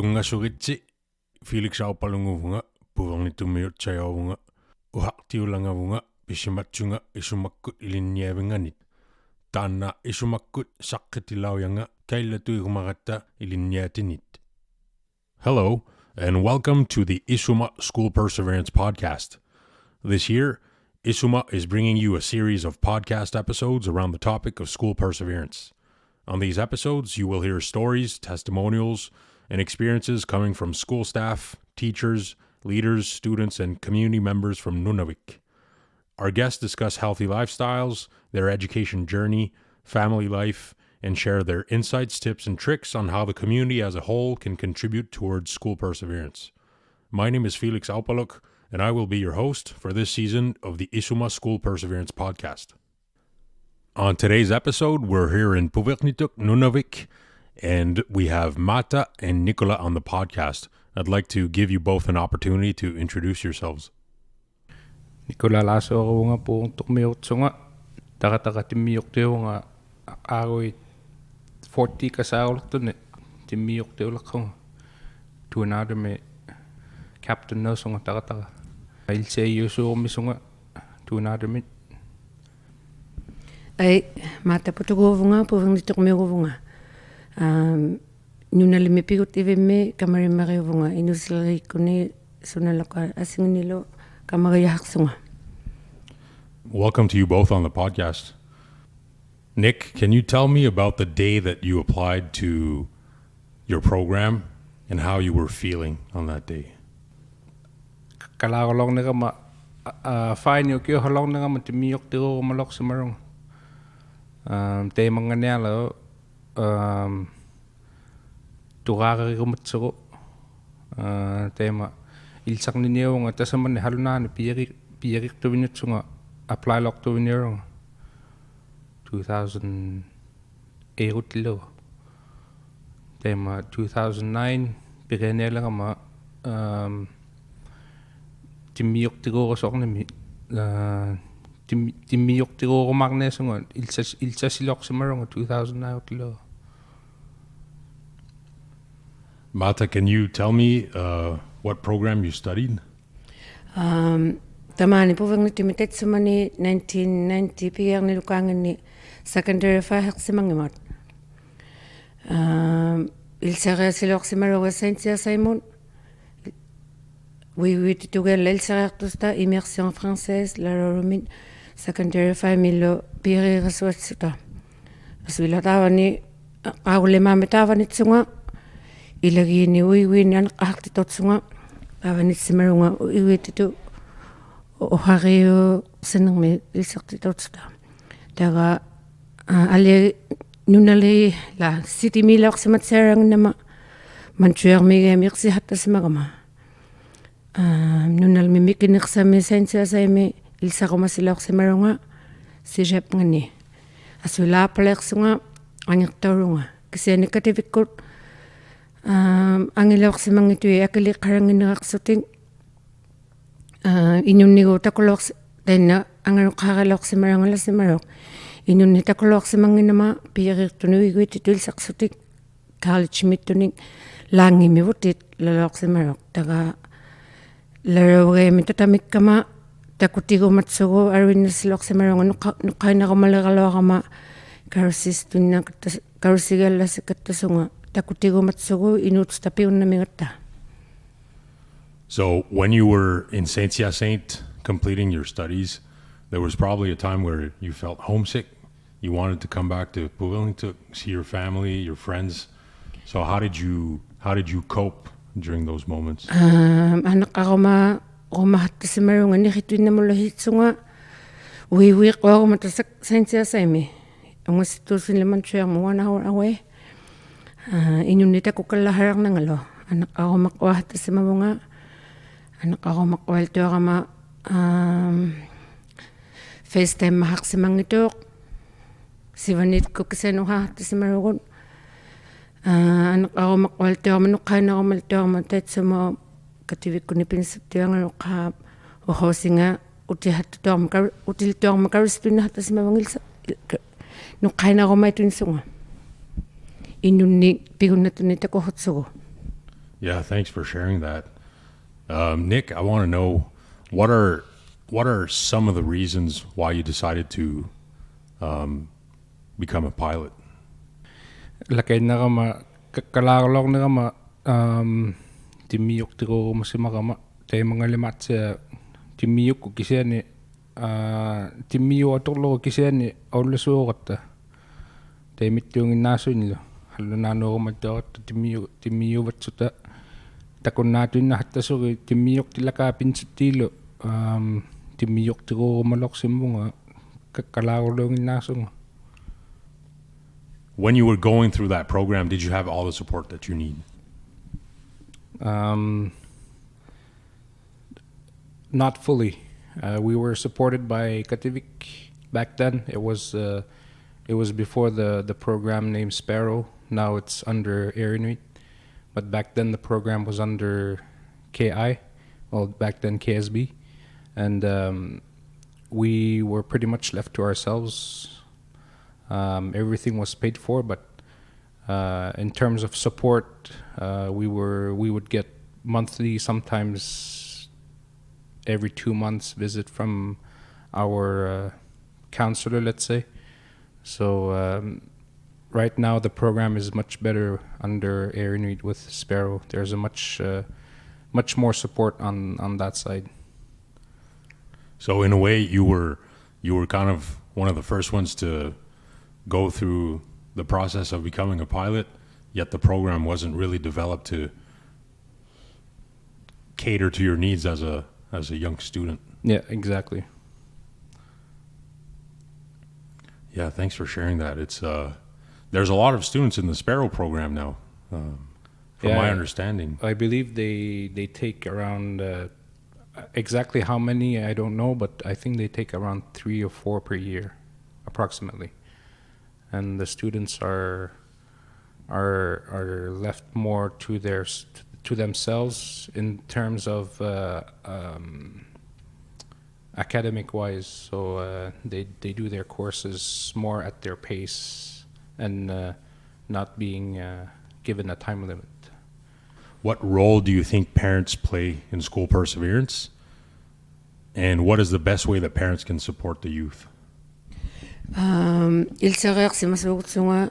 Tungasuritsi Felix Aupalunguvunga Puvernitumiutsayauvunga Uhaktiulangavunga Pishimatsunga Isumakkut ilinniavinganit Taanna isumakkut saqqitilauyanga kaillatuirumaratta ilinniatinit. Hello and welcome to the Isuma School Perseverance podcast. This year, Isuma is bringing you a series of podcast episodes around the topic of school perseverance. On these episodes, you will hear stories, testimonials, and experiences coming from school staff, teachers, leaders, students, and community members from Nunavik. Our guests discuss healthy lifestyles, their education journey, family life, and share their insights, tips, and tricks on how the community as a whole can contribute towards school perseverance. My name is Felix Aupaluk, and I will be your host for this season of the Isuma School Perseverance podcast. On today's episode, we're here in Inuktitut, Nunavik, and we have Maata and Nicolas on the podcast. I'd like to give you both an opportunity to introduce yourselves. Nicolas Alasuak po tumiutsunga taka timiukteo agoy 40 kasaulak to timiukteo lakong to another me captain no songa taka I'll say you so misunga to another me ay Maata Putugu Putugu vunga Nunavik pigut ivemme kamari vunga inusli kuni sunalaka asingnilo kamari haksunga. Welcome to you both on the podcast. Nick, can you tell me about the day that you applied to your program and how you were feeling on that day? Kalawalong na kama fine yung kyo halong na kama timiyok tiro malok sumarong te mga niyalo tukakari kumatsuro tema ilsak ninyo nga tasaman ni halunan piyarik to vinit nga apply lock to vinyo 2008 lo tema 2009 bigyan lang ama timiyok tiro sok na timiyok tiro ko magnes nga ilsa silok sumarong 2009 lo. Maata, can you tell me what program you studied? Tamani Putugu sumani 1990 piyang nilukangan ni secondary fahak simangimat. Ilsara silok simaroga Saint-Sia Simon. Ouiouittitut l'Elsarak tusta immersion française la romin secondary family piri reswatsuta. Aswila tawani awlema metawani tsunga ilagi ni ouiouinan qahtitut tsunga awani simarunga ouiouittitut ohario senangme ilsaktitut tusta. Daga ale nunali la city milok simatsarang nama manchuer mega mirsi hatta simagama. Nunal mimikinik sa mesensia sa ime ilsakoma silok simarunga sijep ngani. Aswila palek sunga angiktorunga. Kasi nekativikot ang ilok simang ito akili karangin nakaksuting inunigo takulok then ang kakalok simarang ala simarok inuni takulok simang inama piyarik tunuwi titul saksuting college mituning langi mibutit lalok simarok taga larawe mitatamik kama takutigo matsugo arwin silok simarong nukay na kamalagalawa kama karusis tunin karusigala sa katasunga takutigo matsugo inuts tapiyon na mingata. So when you were in Saint-Sia Saint completing your studies, there was probably a time where you felt homesick. You wanted to come back to Putugu to see your family, your friends. So how did you cope during those moments? Anak ako mahatta sa marunga ni hituin na mula hitsunga uwi ko ako matasak Saint-Sia Saint ang institusin laman siya mo 1 hour away inunita ko kalaharang ng alo anak ako makwahata sa mamunga anak ako makwalto ako FaceTime mahak sa mangitok sivanit ko kasi nung hahata sa marungon anak ako makwalto ako manukay na ako malito ako matat sa mga kativik ko ni pinsapto ang anukap o hosi nga utilito ako makarusto na hata sa mamangil nukay na ako may tunso nga inuni pigun na tunita ko hotsugo. Yeah, thanks for sharing that. Nick, I want to know what are some of the reasons why you decided to become a pilot? Lakay na kama kalalok na kama timiyok tiko masima kama tayo mga limat sa timiyok ko kisya ni timiyo atoklo ko kisya ni Alasuak ta tayo mityo ng inaso nilo halo nano ko magdawat timiyo batsuta takon natin na hataso timiyok tilaka pinsutilo timiyok tiko malok simbunga kalalok ng inaso nga. When you were going through that program, did you have all the support that you need? Not fully. We were supported by Kativik back then. It was before the program named Sparrow. Now it's under Inuit, but back then the program was under KI. Well, back then KSB, and we were pretty much left to ourselves. Everything was paid for, but in terms of support, we would get monthly, sometimes every 2 months visit from our counselor, let's say. So right now the program is much better under Air Inuit with Sparrow. There's a much more support on that side. So in a way, you were kind of one of the first ones to go through the process of becoming a pilot, yet the program wasn't really developed to cater to your needs as a young student. Yeah, exactly. Yeah, thanks for sharing that. It's there's a lot of students in the Sparrow program now, from my understanding. I believe they take around exactly how many I don't know, but I think they take around 3 or 4 per year, approximately. And the students are left more to themselves in terms of academic wise. So they do their courses more at their pace and not being given a time limit. What role do you think parents play in school perseverance? And what is the best way that parents can support the youth? Ilsareaqsimasugutsunga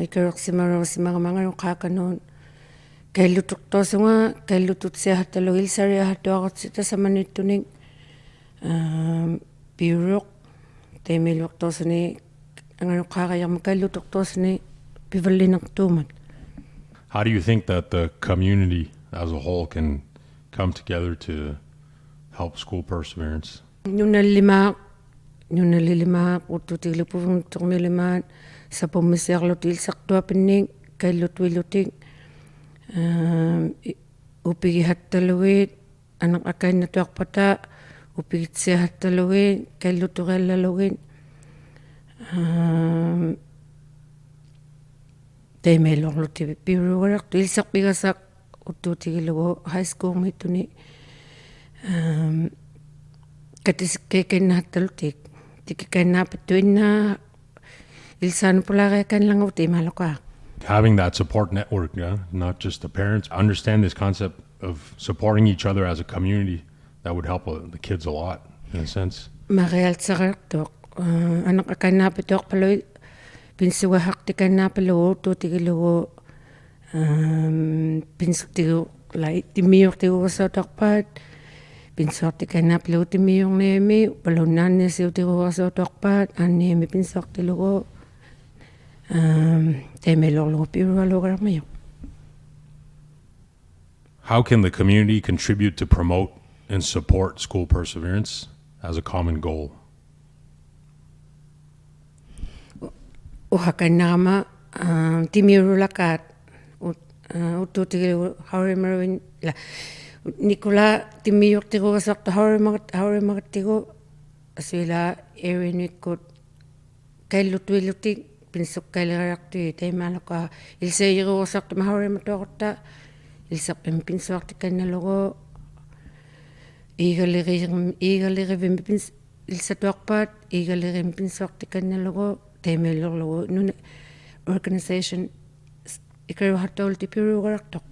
ikareqsimarusimagamanga qaqanun kaillutortorsunga kaillututsiahattalu ilsariahattuaqatsita samanittunik piuruq taimiluortorsuni anganuqqaaqayarma kaillutortorsuni pivallinertuumat. How do you think that the community as a whole can come together to help school perseverance? Nunalilimaaq uttutiglupuvuntormilimaat sapumisiarlutilsartuapinniik kaillutuilutik upigihattalugiit anaqakainatuarpata upigitsiahattalugiit kaillutuqiallalugit taimailuarluti piurugaraqtu ilsarpigasaq uttutigilugu high school mittuni katiskekennahattalutik tikikainnaapattuinna ilsaanupulaariakanlanguutiimaloqaa. Having that support network, yeah, not just the parents, understand this concept of supporting each other as a community, that would help the kids a lot, in a sense. Marialtsaqartoq anaqakainnaapatuarpalui pinsuahaqtikannaapaluu tuutigilugu pinsutigu lai timiortigugasautarpaat pinsuartikannaapaluu timiorniimi palunnaanniasiutigugasautarpaat aanniimi pinsuartilugu taimailuorlugu piurualuugaramayo. How can the community contribute to promote and support school perseverance as a common goal? Uhakainnaama timiurulakaat uttuutigilugu haurimaruin la Nicolas timiortigugasartu haurimagattigu asuila Inuitkut kaillutuilutik pinsukkailerartui taimaalaqaa ilsairugasartu haurimatuaqutta ilsarpim pinsuartikannalugu iigalirivim ilsatuarpaat iigalirim pinsuartikannalugu taimailuorlugu organization ikaruhatol tipirugaraktok.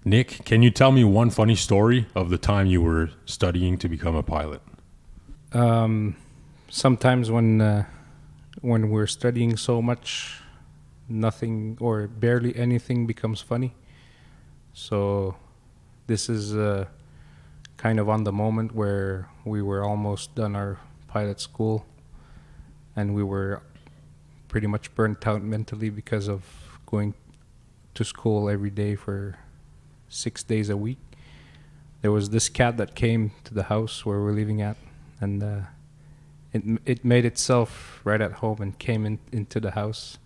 Nick, can you tell me one funny story of the time you were studying to become a pilot? Sometimes when we're studying so much, nothing or barely anything becomes funny. So this is kind of on the moment where we were almost done our pilot school, and we were pretty much burnt out mentally because of going to school every day for 6 days a week. There was this cat that came to the house where we're living at, and it made itself right at home and came into the house,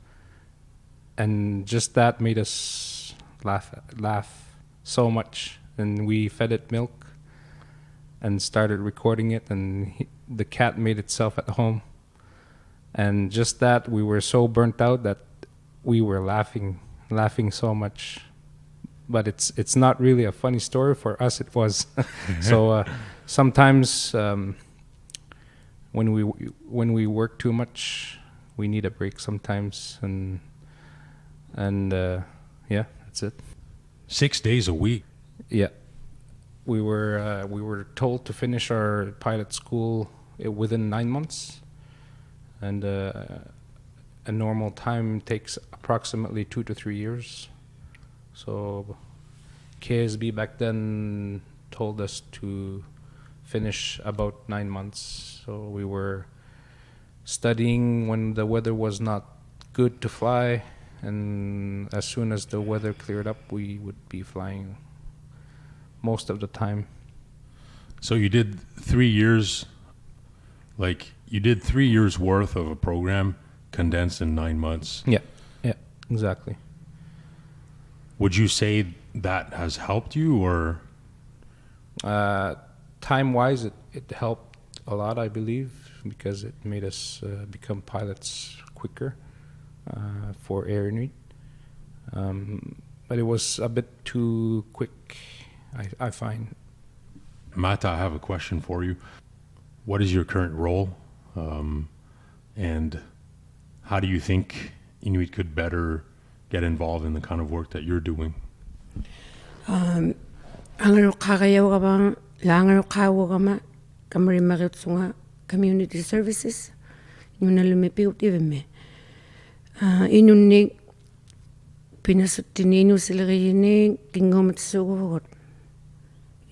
and just that made us laugh so much. And we fed it milk and started recording it, and the cat made itself at home. And just that, we were so burnt out that we were laughing so much. But it's not really a funny story. For us, it was. So sometimes when we work too much, we need a break sometimes, and yeah, that's it. 6 days a week. Yeah, we were told to finish our pilot school within 9 months, and a normal time takes approximately 2 to 3 years. So KSB back then told us to finish about 9 months. So we were studying when the weather was not good to fly, and as soon as the weather cleared up, we would be flying most of the time. So you did 3 years, you did 3 years worth of a program condensed in 9 months. Yeah, exactly. Would you say that has helped you, or? Time-wise, it helped a lot, I believe, because it made us become pilots quicker for Air Inuit. But it was a bit too quick, I find. Maata, I have a question for you. What is your current role, and how do you think Inuit could better get involved in the kind of work that you're doing? Community services. Inunni pinasuttini inusileriini kingomatsugugut.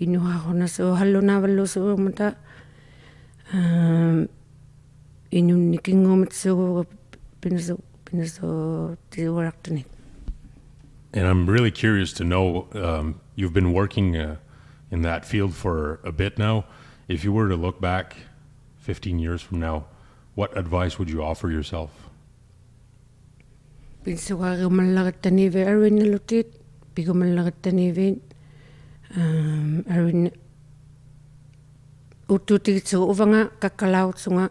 Inuhahona so hallonavallo suumata inunni kingomatsugugut pinaso tiwaraktani. And I'm really curious to know, you've been working in that field for a bit now. If you were to look back 15 years from now, what advice would you offer yourself? Pinsugarumalagattanive arwinnalutit pigumalagattanive arwin ututigitsu uvanga kakalautsunga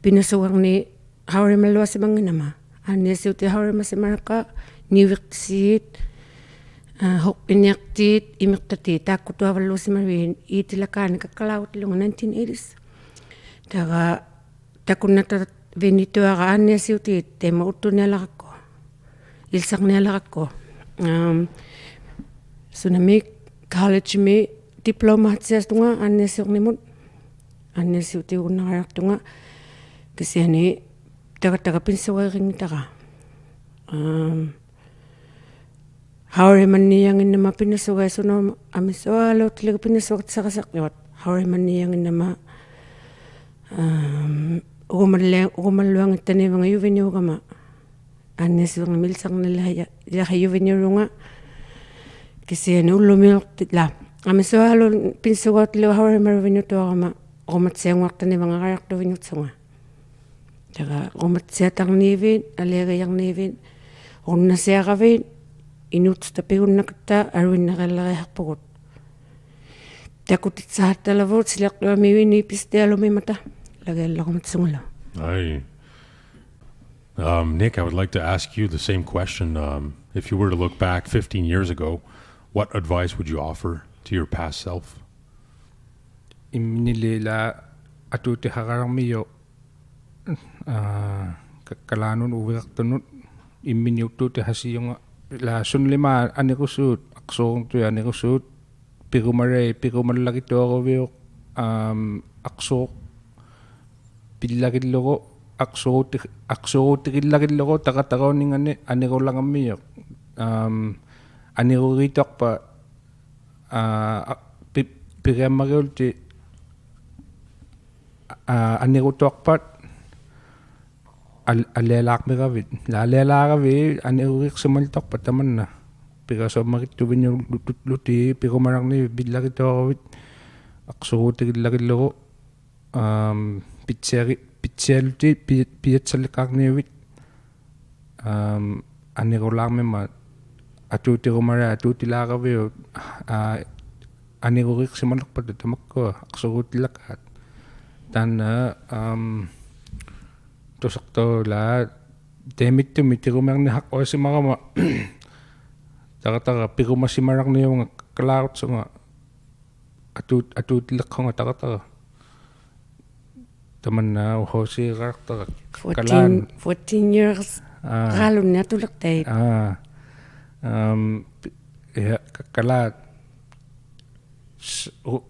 pinasugarni hawrimalluasimanginama annesiuti hawrimasimaraka niuiqtisiit Inuktitut imiqtati taakkutuavalluusimaruin iitilakaani kakkalautlunga 1980s taga takunnata vinituaga annesiutiit teema uttunialaqakko ilsaqnialaqakko sunami college mi diplomatsiastunga annesiornimut annesiutiunnaqarartunga kisiani taga pinsugaringitaqa haurimanniyanginnama pinnasugaisuno amisoalutliga pinnasugatsaqasaqqivat haurimanniyanginnama ugumalluangittaniivanga yuviniugama annesiuanga milsaqnilahaya yuviniurunga kisiani ullumiortila amisoalu pinsugautliga haurimaruvinutuagama ugumatsianguartaniivanga qarartuvinutsunga taga ugumatsiatarniivin aliagajarniivin unnasiaqavin Inuit tapiunnakatta arwinnaqallariharpugut takutitsahattalavut sileqtuamiuini pistialumimata lageallarumatsungula. Aye. Nick, I would like to ask you the same question. If you were to look back 15 years ago, what advice would you offer to your past self? Iminilila atutihagaramiyo kalanun uviqtunut imminutu te hasiyunga la sunlima anirusut aksoong tu anirusut pirumalagitorovio aksook pillagillogo aksorutikillagillogo taqataruuningani anirulangammiyoq aniruritorpa piriammariulti anirutorpat alealaaqmiravit laalealaaravi aniruriqsumaltorpa tamanna pirasoommarittuvinnu luti pirumararni pillagitorovit aksorutikillagillogo pitsialuti piatsalliqaarniuvit anirulaarmima atuutirumara atuutilaaraviu aniruriqsimalerpata tamakkua aqsuruutillakaat taanna tusaqtorula teemittumi tirumerni haqqoisimarama taqatara pirumassimararniunga kalaarutsunga atuutileqqunga taqatara tamanna uhosiirartara 14 years qaalunni atuleqtait kalaat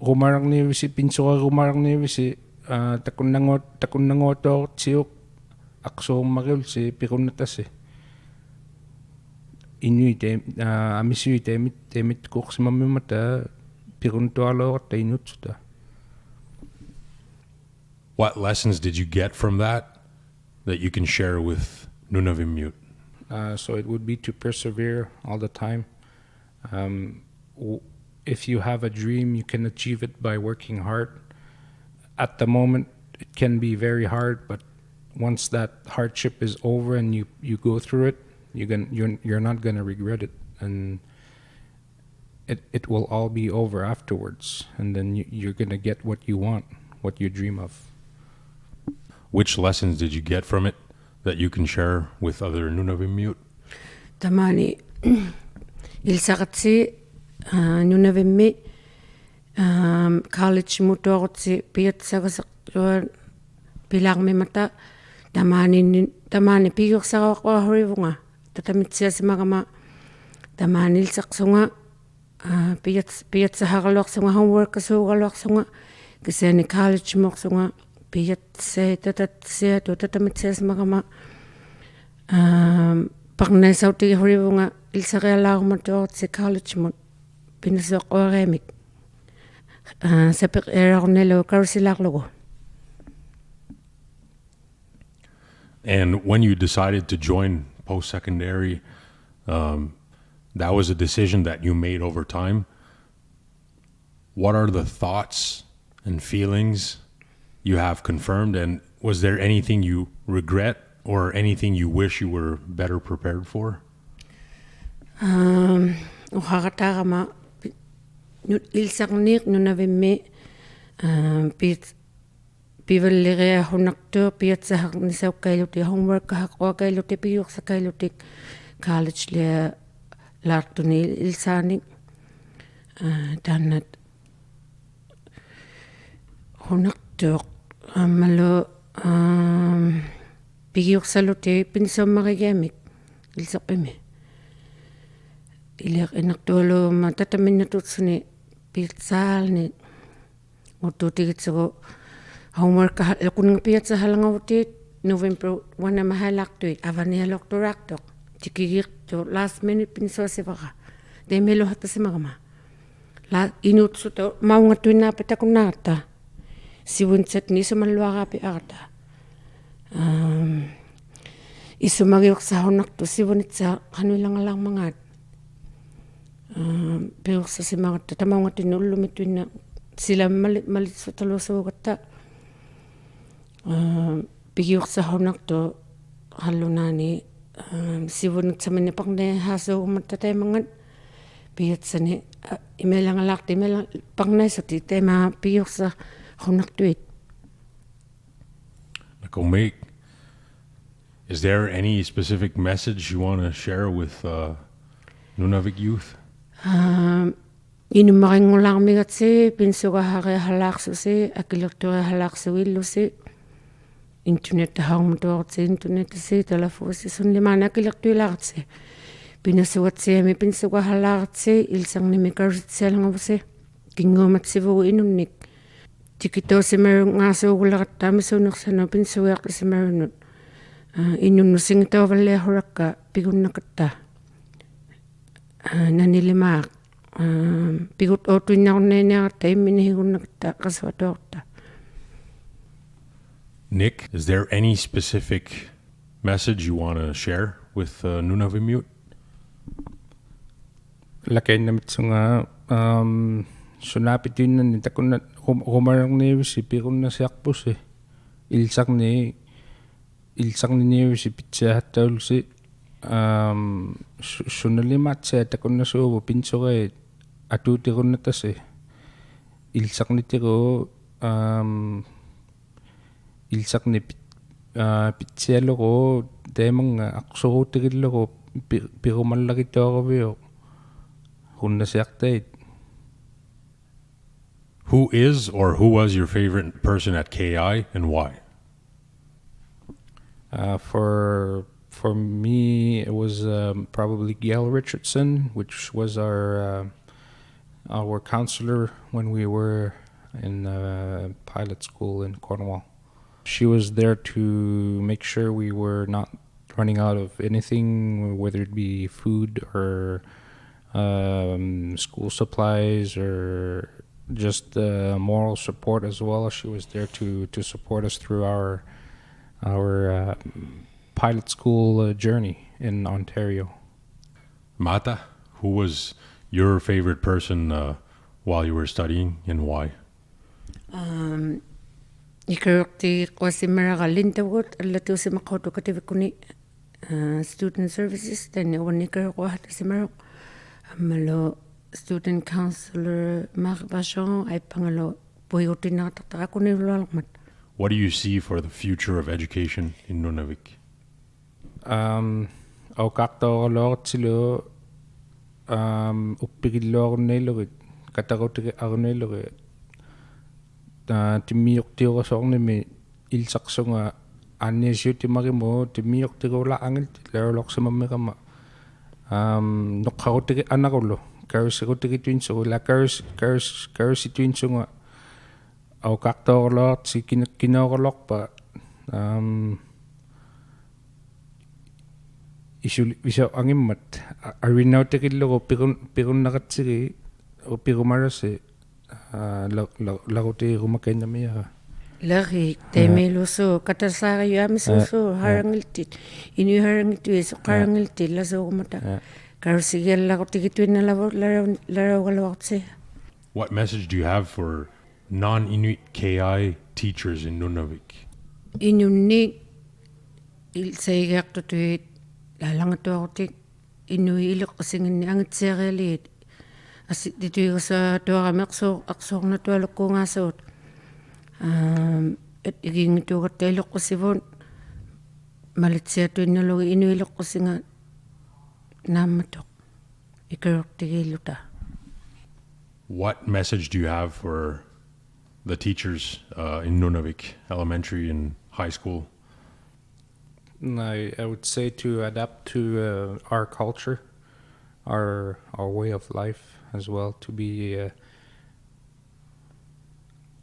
rumararniivisi pinsuqarumararniivisi takunnanguutoortiuq aqsuummariulsi pirunnatasi Inuit amisui teemit kuqsimammimata piruntuarloorta Inutsuta. What lessons did you get from that you can share with Nunavik? So it would be to persevere all the time. If you have a dream, you can achieve it by working hard. At the moment, it can be very hard, but once that hardship is over and you go through it, you're not gonna regret it, and it will all be over afterwards, and then you're gonna get what you want, what you dream of. Which lessons did you get from it that you can share with other Nunavik? Tamani ilsaqatsi Nunavik college mutuarutsi piatsaqasaqtuan pilaarmimata tamani piursaqaqorivunga tatamitsiasimagama tamani ilsaqsunga piatsahaqaluarsunga homework kasuuqaluarsunga kisani college moqsunga piatse tatatsia tatamitsiasimagama parnaisauti horivunga ilsaqealaarumattuarutsi college mut pinasoqoreemik sapiq erarnelo karusilaarlugu. And when you decided to join post-secondary, that was a decision that you made over time. What are the thoughts and feelings you have confirmed? And was there anything you regret or anything you wish you were better prepared for? Uharatagama ilsaqniiq Nunavik pivalliria hunaqtu piatsahaqnisaukkailuti homework haqquakailuti piursakailutik college le laartuni ilsaanik tannat hunaqtuq ammalu pigiursaluti pinsommarigiamik ilsoqimi ileq inaqtualuma tataminnatutsuni piitsaalni uttutigitsugu homework kunning piatsahalangavutit November 1 mahalaqtuit avanialorturaqtoq tikigirtu last minute pinsuasivaqa temelo hatasimagama la inutsuto maungatuinnaapatakunnaarta siwunsatni isumalluaraapi arta isumagiuqsahunaqtu siwunitsa qanuilangalarmangaat piursasimaгаtta tamaungatinnu ullumituinna silammalitsutalusuugatta pigiuqsahunaqtu qallunaani siwunitsamini parne haasuugumatta taimangan piatsani imelangalaarti parnaisuti tema pigiuqsahunaqtuit. Nicolas, is there any specific message you want to share with Nunavik youth? Inumaringularmigatsi pinsugaharehallaarsusi akilorturehallaarsuillusi internet haumutuartsi internet si telefusi sun limana kilaqtuilaartsi pinasuatsiami pinsuqahalaartsi ilsarnimi karsitsialngavsi kinguumatsivugu inunnik tikitausimarungaasuugullaqattaami suunersana pinsuiaqlisimarunut inunnussingitauvalliahurakka pigunnaqatta nanilimaaq pigut otuinnarunnainiaqatta imminihigunnaqatta qasvatuarta. Nick, is there any specific message you want to share with Nunavik? Lakainnamitsunga sunapitiinnan takunna rumararniivisi pirunnasiarpusi ilsarniniivisi pitsiahattaulsi sunalimaatsia takunnasuuvu pinsori atuutirunnatasi ilsarnitiru ilsarni pitsialugu teemanga aqsuruutigillugu pirumallagituaruviu runnasiartait. Who is or who was your favorite person at KI and why? For me, it was probably Gail Richardson, which was our counselor when we were in pilot school in Cornwall. She was there to make sure we were not running out of anything, whether it be food or school supplies or just moral support as well. She was there to support us through our pilot school journey in Ontario. Maata, who was your favorite person while you were studying and why? Ikarukti qasimaraqallintagut allatuusimaqqutukativikuni student services tani uannikaraqquahatasimaruq ammalo student counselor maqvashon aipangalo puigutinaqtartaqakunilualqmat. What do you see for the future of education in Nunavik? Auqaqtaoraloortilu uppigilluarunniilugit katarutige arunniilugit timmiuqtiurasoornimi ilsaqsunga aanniasiutimagimu timmiuqtiguulaangilti laulorsimammiqama noqqarutige anaqullu karisirutigiituinsugu la karisituinsunga auqaqtaoraloorti kinaoralorpa iso angimmat arinautigillugu pirunnaqatsigi pirumarasi laguti rumakainnamiaga Lagi temilusu katasaariuamisusu harangiltit inu harangiltuisu qarangiltit lasuugumata karsigiallaqutigiituinnalavularaugaluartsi. What message do you have for non-Inuit KI teachers in Nunavik? Inunni ilsaigiaqtutuit lalangatuarutik inui iliqqasinginni angitsiarialiit asitituigasa tuarameqsuuq aqsuornatualukkuungaasuut igingituugatta iluqqusivun malitsiatuinnalugi inui iluqqusinga naammatuq ikarortigiilluta. What message do you have for the teachers in Nunavik, elementary and high school? I would say to adapt to our culture, our way of life as well, to be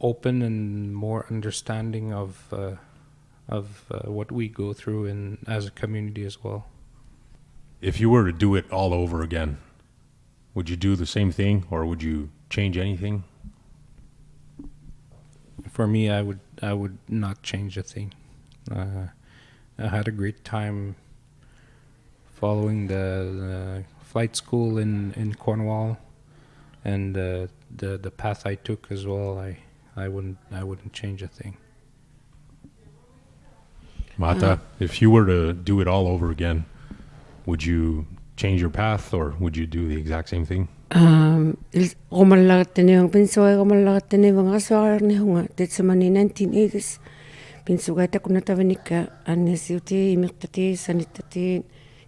open and more understanding of what we go through as a community as well. If you were to do it all over again, would you do the same thing or would you change anything? For me, I would not change a thing. I had a great time following the flight school in Cornwall, and the path I took as well. I wouldn't change a thing. Maata, if you were to do it all over again, would you change your path or would you do the exact same thing? Rumallagattaniung pinsuairumallagattanivang asuararnihunga tetsamani 1980s pinsugaitakunatavanikka annasiuti imiqtati sanittati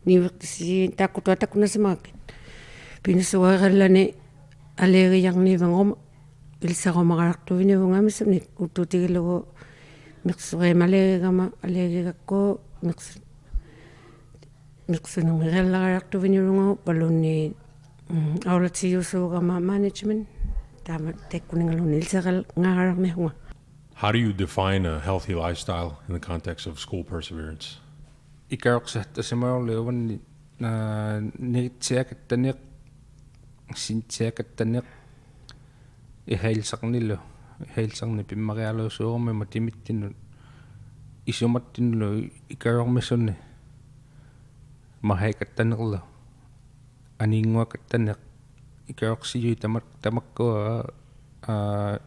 niuiqtisi taakkutuatakunasimaakit pinsuairallani aleeriarnivang ilsarumaqarartuvinivungamisumnik uttuutigilugu miqsuqimaligama aligigakku miqsunungirellagarartuvinirungu palunni aulatiusuugama management tama tekkuningaluni ilseqal ngaararnihunga. How do you define a healthy lifestyle in the context of school perseverance? Ikaroqsahtasimauliuvanni niritsiakattaniq sintsiakattaniq ihailsarni pimmarialuusuurumi matimittinnu isumattinnu ikarormissunni mahaikattanerlu aniinguakattaneq ikaroqsiyui tamakkua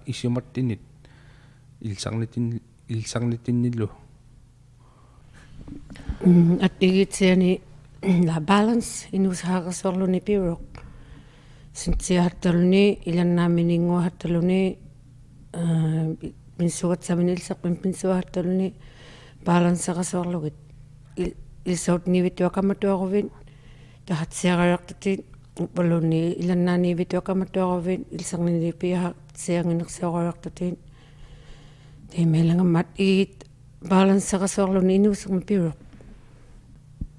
isumattinit ilsarnitinnillu attigitsiani la balance inusaaqasorluni piuruq sintsiahattaluni ilannaamininguahattaluni pinsugatsaminilsaqpin pinsuahattaluni balanceaqasorlugit ilsautniivituaqamatuaruvin tahatsiaqaraqtatit palunni ilannaaniivituaqamatuaruvin ilsarninipiaha sianginersioraqtatit tiimelangammat iit balanceaqasorluni inuusermi piuruq.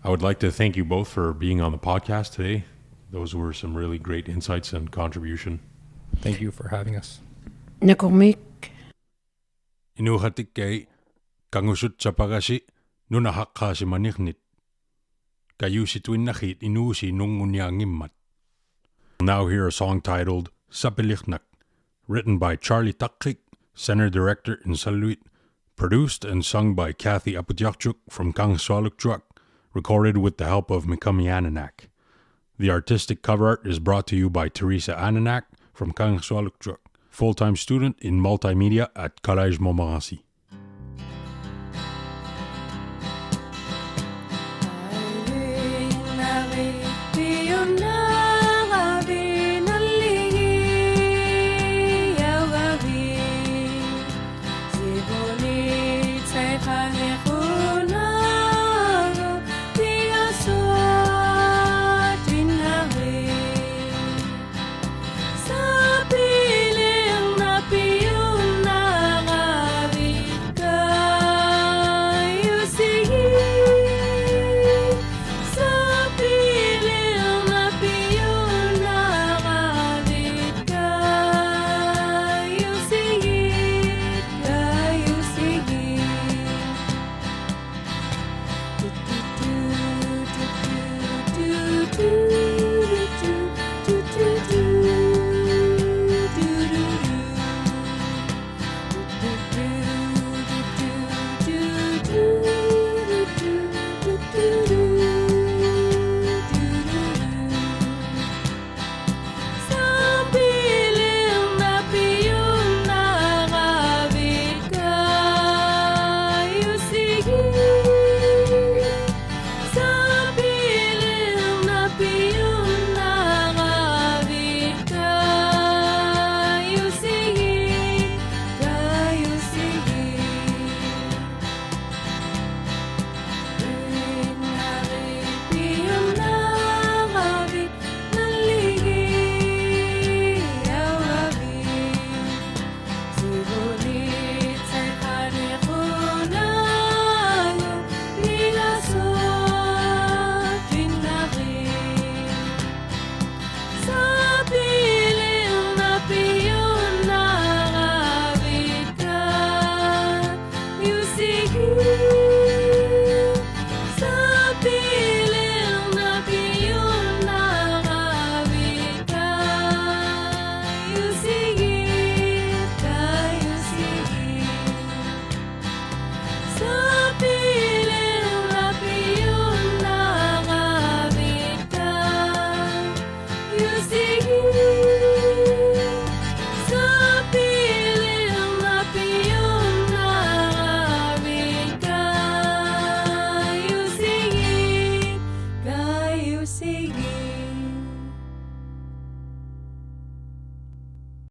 I would like to thank you both for being on the podcast today. Those were some really great insights and contribution. Thank you for having us. Nakormik. Inuhatikkei kangusut sapagasi nunahaqqaasi manirnit. Kayusituinnahit inuusi nunguniangimmat. Now hear a song titled Sapilirnak, written by Charlie Takrik, Center Director in Saluit, produced and sung by Kathy Aputiakchuk from Kangsualukchuak, recorded with the help of Mikami Ananak. The artistic cover art is brought to you by Teresa Ananak from Kangsualukchuak, full-time student in multimedia at Collège Montmorency.